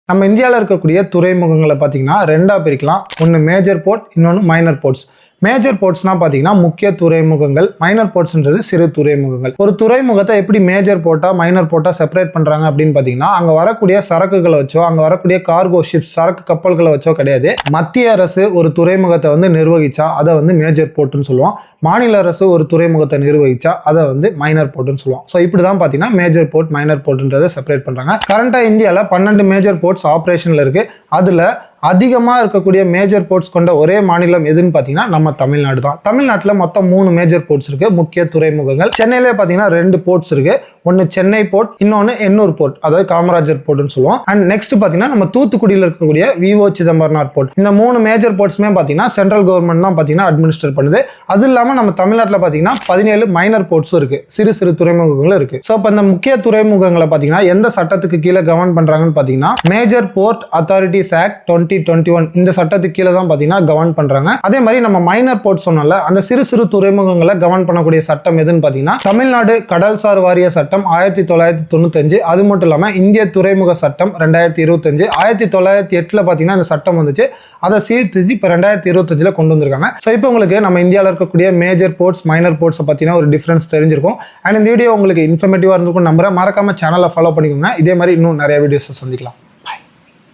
நம்ம இந்தியாவில் இருக்கக்கூடிய துறைமுகங்களை பார்த்தீங்கன்னா ரெண்டாக பிரிக்கலாம். ஒன்று மேஜர் போர்ட், இன்னொன்று மைனர் போர்ட்ஸ். மேஜர் போர்ட்ஸ்னா பார்த்தீங்கன்னா முக்கிய துறைமுகங்கள், மைனர் போர்ட்ஸ்ன்றது சிறு துறைமுகங்கள். ஒரு துறைமுகத்தை எப்படி மேஜர் போர்ட்டா மைனர் போர்ட்டா செப்பரேட் பண்ணுறாங்க அப்படின்னு பார்த்தீங்கன்னா, அங்கே வரக்கூடிய சரக்குகளை வச்சோ, அங்கே வரக்கூடிய கார்கோ ஷிப்ஸ் சரக்கு கப்பல்களை வச்சோ கிடையாது. மத்திய அரசு ஒரு துறைமுகத்தை வந்து நிர்வகிச்சா அதை வந்து மேஜர் போர்ட்டுன்னு சொல்லுவோம். மாநில அரசு ஒரு துறைமுகத்தை நிர்வகிச்சா அதை வந்து மைனர் போர்ட்டுன்னு சொல்லுவோம். ஸோ இப்படி தான் பார்த்தீங்கன்னா மேஜர் போர்ட் மைனர் போர்ட்ன்றதை செப்பரேட் பண்ணுறாங்க. கரண்டாக இந்தியாவில் 12 மேஜர் போர்ட்ஸ் ஆப்ரேஷனில் இருக்குது. அதில் அதிகமாக இருக்கக்கூடிய மேஜர் போர்ட்ஸ் கொண்ட ஒரே மாநிலம் எதுன்னு பார்த்தீங்கன்னா நம்ம தமிழ்நாடு தான். தமிழ்நாட்டில் மொத்தம் 3 மேஜர் போர்ட்ஸ் இருக்குது, முக்கிய துறைமுகங்கள். சென்னையிலே பார்த்தீங்கன்னா 2 போர்ட்ஸ் இருக்குது. ஒன்று சென்னை போர்ட், இன்னொன்று எண்ணூர் போர்ட், அதாவது காமராஜர் போர்ட்னு சொல்லுவோம். அண்ட் நெக்ஸ்ட் பார்த்தீங்கன்னா நம்ம தூத்துக்குடியில் இருக்கக்கூடிய விஓ சிதம்பரனார் போர்ட். இந்த 3 மேஜர் போர்ட்ஸுமே பார்த்தீங்கன்னா சென்ட்ரல் கவர்மெண்ட் தான் பார்த்தீங்கன்னா அட்மினிஸ்டர் பண்ணுது. அது இல்லாமல் நம்ம தமிழ்நாட்டில் பார்த்தீங்கன்னா 17 மைனர் போர்ட்ஸும் இருக்குது, சிறு சிறு துறைமுகங்களும் இருக்குது. ஸோ இப்போ இந்த முக்கிய துறைமுகங்களை பார்த்தீங்கன்னா எந்த சட்டத்துக்கு கீழே கவர்ன் பண்ணுறாங்கன்னு பார்த்தீங்கன்னா மேஜர் போர்ட் அத்தாரிட்டிஸ் ஆக்ட் 2021 இந்த சட்டத்துக்கு கீழே தான் பார்த்தீங்கன்னா கவர்ன் பண்ணுறாங்க. அதே மாதிரி நம்ம மைனர் போர்ட் சொன்னால அந்த சிறு சிறு துறைமுகங்களை கவர்ன் பண்ணக்கூடிய சட்டம் எதுன்னு பார்த்தீங்கன்னா தமிழ்நாடு கடல்சார் வாரிய சட்டம் 1995. அது மட்டும் இல்லாமல் இந்திய துறைமுக சட்டம் 2025. 1908 பார்த்தீங்கன்னா இந்த சட்டம் வந்துச்சு. அதை சீர்திருத்தி இப்போ 2025 கொண்டு வந்திருக்காங்க. ஸோ இப்போ உங்களுக்கு நம்ம இந்தியாவில் இருக்கக்கூடிய மேஜர் போர்ட்ஸ் மைனர் போர்ட்ஸை பற்றின ஒரு டிஃபரன்ஸ் தெரிஞ்சிருக்கும். அண்ட் இந்த வீடியோ உங்களுக்கு இன்ஃபர்மேட்டிவாக இருந்திருக்கும் நம்புறேன். மறக்காம சேனலை ஃபாலோ பண்ணிக்கோங்க. இதே மாதிரி இன்னும் நிறைய வீடியோஸை சந்திக்கலாம்.